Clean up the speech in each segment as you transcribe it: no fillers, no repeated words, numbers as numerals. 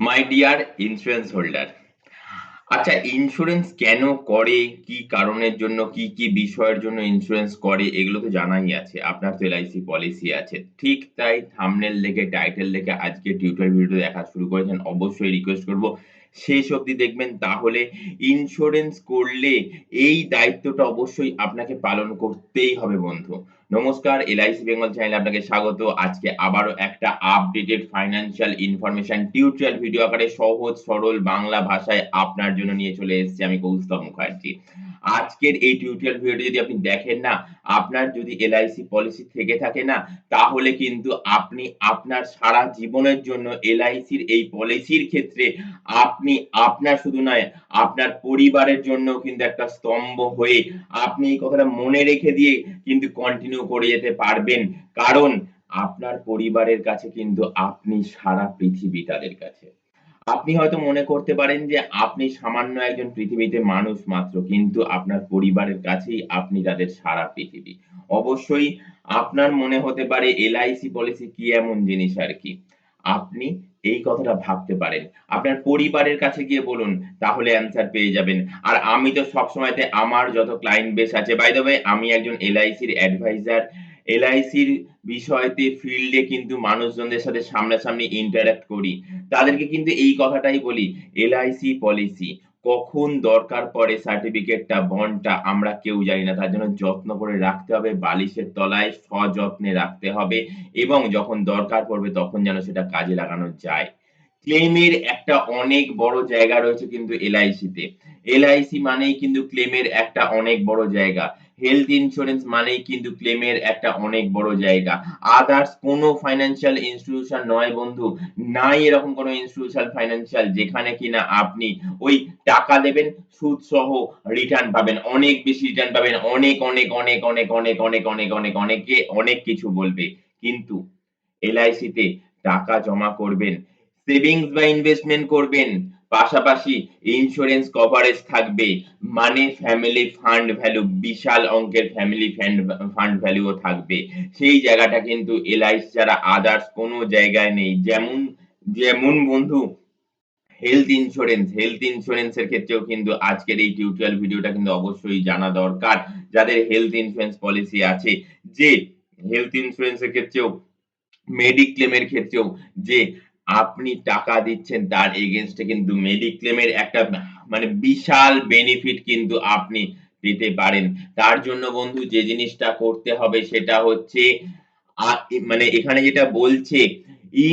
My dear insurance holder, আচ্ছা insurance কেন করে, কি কারণের জন্য, কি কি বিষয়ের জন্য ইন্স্যুরেন্স করে এগুলো তো জানাই আছে। আপনার তো এলআইসি পলিসি আছে। ঠিক তাই থাম্বনেল দেখে, টাইটেল দেখে আজকে টিউটোরিয়াল ভিডিও দেখা শুরু করেছেন। অবশ্যই রিকোয়েস্ট করব শেষ অবধি দেখবেন, তাহলে ইন্স্যুরেন্স করলে এই দায়িত্বটা অবশ্যই আপনাকে পালন করতেই হবে বন্ধু। নমস্কার, এলআইসি বেঙ্গল চ্যানেলে আপনাকে স্বাগত। আজকে আবারও একটা updated financial information tutorial video আকারে সহজ সরল বাংলা ভাষায় আপনার জন্য নিয়ে চলে এসেছি আমি কৌস্তব মুখার্জি। আজকের এই টিউটোরিয়াল ভিডিওটি যদি আপনি দেখেন না, আপনার যদি এলআইসি পলিসি থেকে থাকে না, তাহলে কিন্তু আপনি আপনার সারা জীবনের জন্য এলআইসির এই পলিসির ক্ষেত্রে আপনি আপনার শুধু নয়, আপনার পরিবারের জন্য কিন্তু একটা স্তম্ভ হয়ে আপনি এই কথাটা মনে রেখে দিয়ে কিন্তু কন্টিনিউ করে যেতে পারবেন। কারণ আপনার পরিবারের কাছে কিন্তু আপনি সারা পৃথিবী তাদের কাছে। আপনি হয়তো মনে করতে পারেন যে আপনি সামান্য একজন পৃথিবীতে মানুষ মাত্র, কিন্তু আপনার পরিবারের কাছেই আপনি তাদের সারা পৃথিবী। অবশ্যই আপনার মনে হতে পারে এলআইসি পলিসি কি এমন জিনিস আর কি। আপনি এই কথাটা ভাবতে পারেন। আপনার পরিবারের কাছে গিয়ে বলুন, তাহলে অ্যান্সার পেয়ে যাবেন। আর আমি তো সবসময়তে আমার যত ক্লায়েন্ট বেস আছে, বাই দ্য ওয়ে আমি একজন এলআইসির অ্যাডভাইজার। এলআইসির বিষয়তে ফিল্ডে কিন্তু মানুষজনদের সাথে সামনাসামনি ইন্টারেক্ট করি। তাদেরকে কিন্তু এই কথাটাই বলি, এলআইসি পলিসি কখন দরকার পড়ে সার্টিফিকেটটা, বন্ডটা আমরা কেউ জানি না। তার জন্য যত্ন করে রাখতে হবে, বালিশের তলায় সযত্নে রাখতে হবে এবং যখন দরকার পড়বে তখন যেন সেটা কাজে লাগানো যায়। ক্লেইমের একটা অনেক বড় জায়গা রয়েছে কিন্তু এলআইসিতে। এলআইসি মানেই কিন্তু ক্লেইমের একটা অনেক বড় জায়গা। হেলথ ইন্সুরেন্স মানেই কিন্তু ক্লেইমের একটা অনেক বড় জায়গা। আদার্স কোন ফাইন্যান্সিয়াল ইনস্টিটিউশন নয় বন্ধু, নাই এরকম কোন ইনস্টিটিউশনাল ফাইন্যান্সিয়াল যেখানে কিনা আপনি ওই টাকা দেবেন, সুদ সহ রিটার্ন পাবেন। অনেক বেশি রিটার্ন পাবেন। অনেক, অনেক, অনেক, অনেক, অনেক, অনেক, অনেক, অনেক, অনেকে অনেক কিছু বলবে। কিন্তু এলআইসিতে টাকা জমা করবেন, সেভিংস বা ইনভেস্টমেন্ট করবেন, পাশাপাশি ইন্সুরেন্স কভারেজ থাকবে, মানে ফ্যামিলি ফান্ড ভ্যালু, বিশাল অঙ্কের ফ্যামিলি ফান্ড ভ্যালুও থাকবে। সেই জায়গাটা কিন্তু এলআইসি ছাড়া আদার্স কোনো জায়গায় নেই। যেমন যেমন বন্ধু হেলথ ইন্সুরেন্স এর ক্ষেত্রেও কিন্তু আজকের এই টিউটোরিয়াল ভিডিওটা কিন্তু অবশ্যই জানা দরকার। যাদের হেলথ ইন্সুরেন্স পলিসি আছে, যে হেলথ ইন্সুরেন্স এর ক্ষেত্রেও, মেডিক্লেম এর ক্ষেত্রেও যে আপনি টাকা দিচ্ছেন তার এগেইনস্ট এ কিন্তু মেডিক্লেম এর একটা মানে বিশাল বেনিফিট কিন্তু আপনি পেতে পারেন। তার জন্য বন্ধু যে জিনিসটা করতে হবে সেটা হচ্ছে মানে এখানে যেটা বলছে,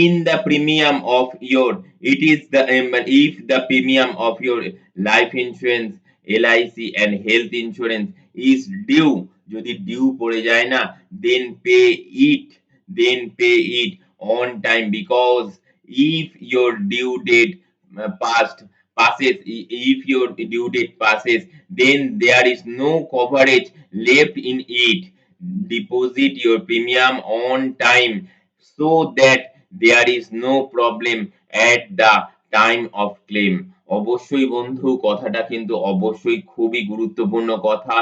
in the premium of your, it is the if the premium of your life insurance, LIC and health insurance is due, যদি ডিউ পড়ে যায় না, then pay it, on time, because if your due date if your due date passes, then there is no coverage left in it. Deposit your premium on time so that there is no problem at the time of claim. অবশ্যই বন্ধু কথাটা কিন্তু অবশ্যই খুবই গুরুত্বপূর্ণ কথা।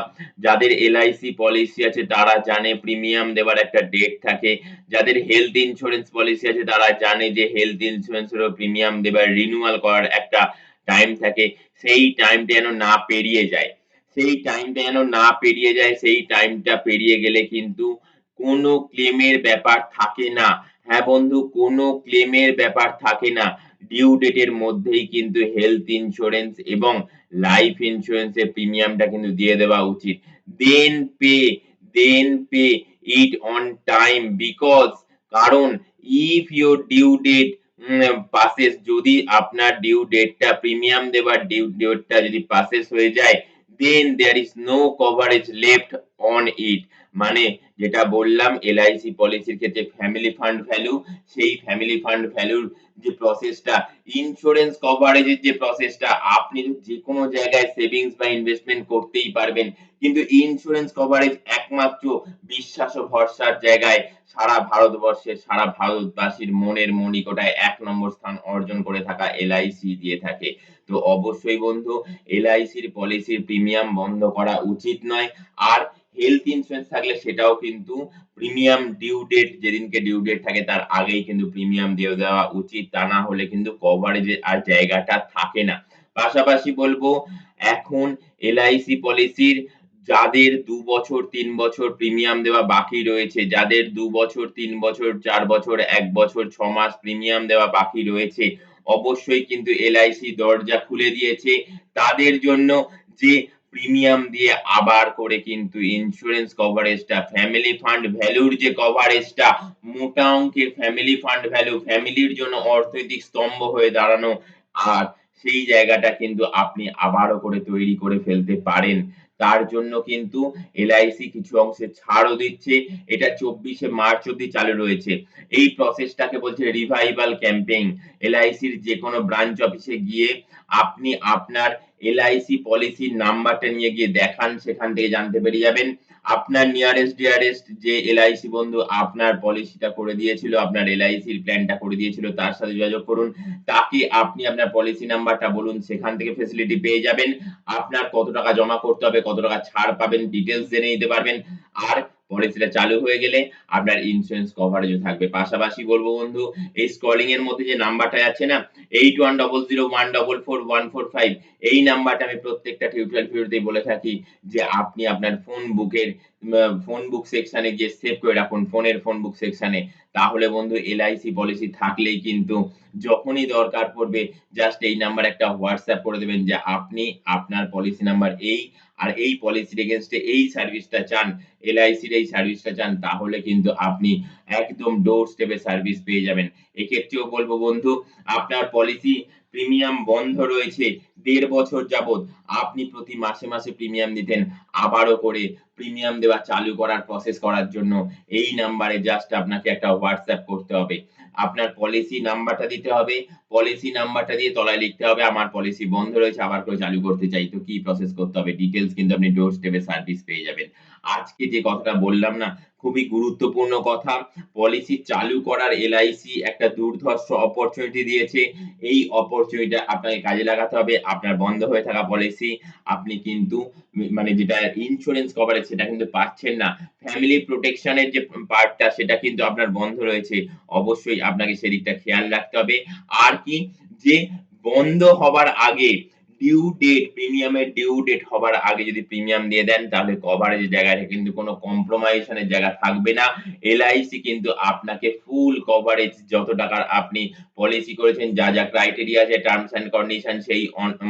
যাদের LIC policy আছে তারা জানে প্রিমিয়াম দেওয়ার একটা ডেট থাকে। যাদের হেলথ ইন্সুরেন্স পলিসি আছে তারা জানে যে হেলথ ইন্সুরেন্সেরও প্রিমিয়াম দেবার রিনিউয়াল করার একটা টাইম থাকে। সেই টাইমটা যেন না পেরিয়ে যায়। সেই টাইমটা পেরিয়ে গেলে কিন্তু কোনো ক্লেমের ব্যাপার থাকে না। হ্যাঁ বন্ধু, কোনো ক্লেমের ব্যাপার থাকে না। ডিউ ডেট এর মধ্যেই কিন্তু হেলথ ইন্সুরেন্স এবং লাইফ ইন্সুরেন্স এর প্রিমিয়ামটা কিন্তু দিয়ে দেওয়া উচিত। Then pay then pay it on time, because কারণ if your due date passes, যদি আপনার ডিউ ডেটটা প্রিমিয়াম দেবার ডিউ ডেটটা যদি পাসেস হয়ে যায়, then there is no coverage left on it, মানে যেটা বললাম এলআইসি পলিসির ক্ষেত্রে ফ্যামিলি ফান্ড ভ্যালু, সেই ফ্যামিলি ফান্ড ভ্যালুর যে প্রসেসটা, ইন্সুরেন্স কভারেজের যে প্রসেসটা, আপনি যে কোনো জায়গায় সেভিংস বা ইনভেস্টমেন্ট করতেই পারবেন, কিন্তু ইন্সুরেন্স কভারেজ একমাত্র বিশ্বাস ও ভরসার জায়গায় সারা ভারতবর্ষের, সারা ভারতবাসীর মনের মণিকোঠায় ১ নম্বর স্থান অর্জন করে থাকা এলআইসি দিয়ে থাকে। তো অবশ্যই বন্ধু এলআইসির পলিসির প্রিমিয়াম বন্ধ করা উচিত নয়। আর হেলথ ইন্সুরেন্স থাকলে সেটাও কিন্তু প্রিমিয়াম ডিউ ডেট যেদিনকে ডিউ ডেট থাকে তার আগেই কিন্তু প্রিমিয়াম দিয়ে দেওয়া উচিত। তা না হলে কিন্তু কভারেজে আর জায়গাটা থাকে না। পাশাপাশি বলব এখন এলআইসি পলিসির যাদের ২ বছর ৩ বছর প্রিমিয়াম দেওয়া বাকি রয়েছে, যাদের ২ বছর ৩ বছর ৪ বছর ১ বছর ৬ মাস প্রিমিয়াম দেওয়া বাকি রয়েছে, অবশ্যই কিন্তু এলআইসি দরজা খুলে দিয়েছে তাদের জন্য যে প্রিমিয়াম দিয়ে আবার করে কিন্তু ইন্সুরেন্স কভারেজটা ফ্যামিলি ফান্ড ভ্যালুর যে কভারেজটা মোটা অঙ্কের ফ্যামিলি ফান্ড ভ্যালু ফ্যামিলির জন্য অর্থনৈতিক স্তম্ভ হয়ে দাঁড়ানো আর সেই জায়গাটা কিন্তু আপনি আবারও করে তৈরি করে ফেলতে পারেন। তার জন্য কিন্তু এলআইসি কিছু অংশে ছাড়ও দিচ্ছে। এটা ২৪শে মার্চ অব্দি চালু রয়েছে। এই প্রসেসটাকে বলছে রিভাইভাল ক্যাম্পেইন। এলআইসির যেকোনো ব্রাঞ্চ অফিসে গিয়ে আপনি আপনার এলআইসি পলিসির নাম্বারটা নিয়ে গিয়ে দেখান, সেখান থেকে জানতে পেরে যাবেন। আপনার নিয়ারেস্ট ডিয়ারেস্ট যে এলআইসি বন্ধু আপনার পলিসিটা করে দিয়েছিল, আপনার এলআইসির প্ল্যানটা করে দিয়েছিল তার সাথে যোগাযোগ করুন। তাকে আপনি আপনার পলিসি নাম্বারটা বলুন, সেখান থেকে ফেসিলিটি পেয়ে যাবেন। আপনার কত টাকা জমা করতে হবে, কত টাকা ছাড় পাবেন ডিটেইলস জেনে নিতে পারবেন। আর পলিসিটা চালু হয়ে গেলে আপনার ইন্সুরেন্স কভারেজও থাকবে। পাশাপাশি বলব বন্ধু এই স্ক্রলিং এর মধ্যে যে নাম্বারটা যাচ্ছে না 8100144145 এই নাম্বারটা আমি প্রত্যেকটা টিউটোরিয়াল ভিডিওতেই বলে থাকি যে আপনি আপনার ফোন বুক সেকশনে গিয়ে সেভ করে রাখুন ফোনের ফোন বুক সেকশনে। তাহলে বন্ধু এলআইসি পলিসি থাকলেই কিন্তু যখনই দরকার পড়বে জাস্ট এই নাম্বারে একটা হোয়াটসঅ্যাপ করে দেবেন যে আপনি আপনার পলিসি নাম্বার এই আর এই পলিসির এগেইনস্ট এ এই সার্ভিসটা চান, এলআইসির এই সার্ভিসটা চান তাহলে কিন্তু আপনি একদম ডোর স্টেপে সার্ভিস পেয়ে যাবেন। এক্ষেত্রেও বলব বন্ধু আপনার পলিসি প্রিমিয়াম বন্ধ রয়েছে ১.৫ বছর যাবৎ আপনি প্রতি মাসে, মাসে প্রিমিয়াম দিতেন। আবারও করে প্রিমিয়াম দেওয়া চালু করার প্রসেস করার জন্য এই নাম্বারে জাস্ট আপনাকে একটা হোয়াটসঅ্যাপ করতে হবে। আপনার পলিসি নাম্বারটা দিতে হবে। পলিসি নাম্বারটা দিয়ে তলায় লিখতে হবে আমার পলিসি বন্ধ রয়েছে আবার করে চালু করতে চাই। তো কি প্রসেস করতে হবে ডিটেইলস কিন্তু আপনি ডোর স্টেপে সার্ভিস পেয়ে যাবেন। আজকে যে কথাটা বললাম না খুবই গুরুত্বপূর্ণ কথা। পলিসি চালু করার এলআইসি একটা দুর্ধর্ষ অপরচুনিটি দিয়েছে। এই অপরচুনিটিটা আপনাকে কাজে লাগাতে হবে। আপনার বন্ধ হয়ে থাকা পলিসি আপনি কিন্তু মানে যেটা ইন্সুরেন্স কভারেজ সেটা কিন্তু পাচ্ছেন না। ফ্যামিলি প্রোটেকশন এর যে পার্টটা সেটা কিন্তু আপনার বন্ধ রয়েছে। অবশ্যই আপনাকে সেদিকটা খেয়াল রাখতে হবে। আর কি যে বন্ধ হবার আগে ডিউ ডেট প্রিমিয়ামের ডিউ ডেট হবার আগে যদি প্রিমিয়াম দিয়ে দেন তাহলে কভারেজের জায়গাটা কিন্তু কোনো কম্প্রোমাইজেশন এর জায়গা থাকবে না। এলআইসি কিন্তু আপনাকে ফুল কভারেজ যত টাকার আপনি পলিসি করেছেন যা ক্রাইটেরিয়া আছে টার্মস অ্যান্ড কন্ডিশন সেই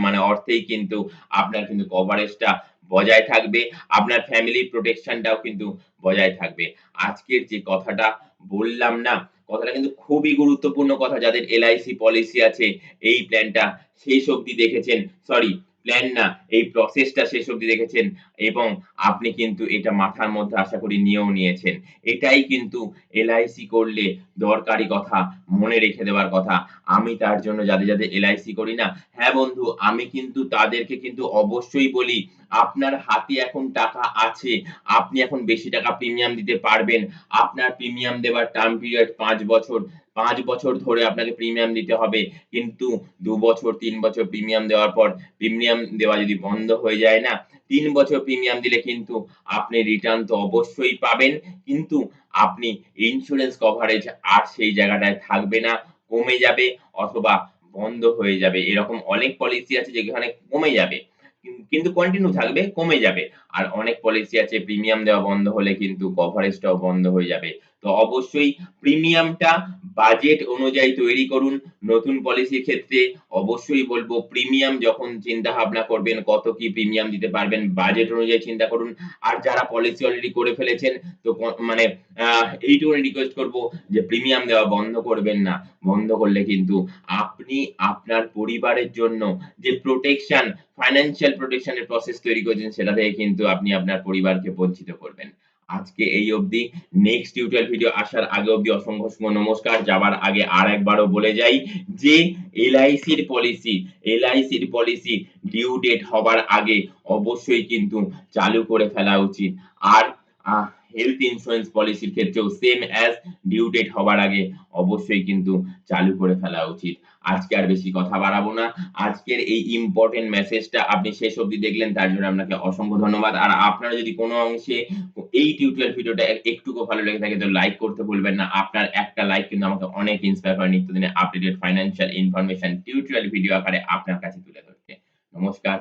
মানে অর্থেই কিন্তু আপনার কিন্তু কভারেজটা বজায় থাকবে। আপনার ফ্যামিলি প্রোটেকশনটাও কিন্তু বজায় থাকবে। আজকের যে কথাটা বললাম না, কথাটা কিন্তু খুবই গুরুত্বপূর্ণ কথা যাদের এলআইসি পলিসি আছে এই প্ল্যানটা শেষ অবধি দেখেছেন, সরি প্ল্যান না এই প্রসেসটা শেষ অবধি দেখেছেন এবং আপনি কিন্তু এটা মাথার মধ্যে আশা করি নিয়েও নিয়েছেন। এটাই কিন্তু এলআইসি করলে দরকারি কথা, মনে রেখে দেওয়ার কথা। আমি তার জন্য যাদের এলআইসি করি না, হ্যাঁ বন্ধু আমি কিন্তু তাদেরকে কিন্তু অবশ্যই বলি আপনার হাতে এখন টাকা আছে, আপনি এখন বেশি টাকা প্রিমিয়াম দিতে পারবেন। আপনার প্রিমিয়াম দেওয়ার টার্ম পিরিয়ড ৫ বছর। ৫ বছর ধরে আপনাকে প্রিমিয়াম দিতে হবে। কিন্তু ২ বছর ৩ বছর প্রিমিয়াম দেওয়ার পর প্রিমিয়াম দেওয়া যদি বন্ধ হয়ে যায় না, ৩ বছর প্রিমিয়াম দিলে কিন্তু আপনি রিটার্ন তো অবশ্যই পাবেন। কিন্তু আপনি ইন্সুরেন্স কভারেজ আর সেই জায়গাটায় থাকবে না, কমে যাবে অথবা বন্ধ হয়ে যাবে। এরকম অনেক পলিসি আছে যেখানে কমে যাবে। কিন্তু কন্টিনিউ থাকবে, কমে যাবে। আর অনেক পলিসি আছে প্রিমিয়াম দেওয়া বন্ধ হলে কিন্তু কভারেজটাও বন্ধ হয়ে যাবে। তো অবশ্যই প্রিমিয়ামটা বাজেট অনুযায়ী তৈরি করুন। নতুন পলিসির ক্ষেত্রে অবশ্যই বলব প্রিমিয়াম যখন চিন্তা ভাবনা করবেন কত কি প্রিমিয়াম দিতে পারবেন বাজেট অনুযায়ী চিন্তা করুন। আর যারা পলিসি অলরেডি করে ফেলেছেন তো মানে এইটুকুনি রিকোয়েস্ট করব যে প্রিমিয়াম দেওয়া বন্ধ করবেন না। বন্ধ করলে কিন্তু আপনি আপনার পরিবারের জন্য যে প্রোটেকশন ফাইন্যান্সিয়াল প্রোটেকশন এর প্রসেস তৈরি করেছেন সেটা থেকে কিন্তু আপনি আপনার পরিবারকে বঞ্চিত করবেন। আজকে এই অবধি। নেক্সট টিউটোরিয়াল ভিডিও আসার আগে অবধি অসংখ্য নমস্কার। যাবার আগে আরেকবারও বলে যাই যে এলআইসির পলিসি ডিউ ডেট হবার আগে অবশ্যই কিন্তু চালু করে ফেলা উচিত। আর হেলথ ইন্সুরেন্স পলিসির ক্ষেত্রেও সেম অ্যাজ ডিউ ডেট হবার আগে অবশ্যই কিন্তু চালু করে ফেলা উচিত। আজকে আর বেশি কথা বাড়াবো না। আজকের এই ইম্পোর্টেন্ট মেসেজটা আপনি শেষ অবধি দেখলেন তার জন্য আপনাকে অসংখ্য ধন্যবাদ। আর আপনার যদি কোনো অংশে এই টিউটোরিয়াল ভিডিওটা একটুকুও ভালো লেগে থাকে তো লাইক করতে ভুলবেন না। আপনার একটা লাইক কিন্তু আমাকে অনেক ইন্সপায়ার করে নিত্যদিনের updated financial information tutorial video আকারে আপনার কাছে তুলে ধরতে। নমস্কার।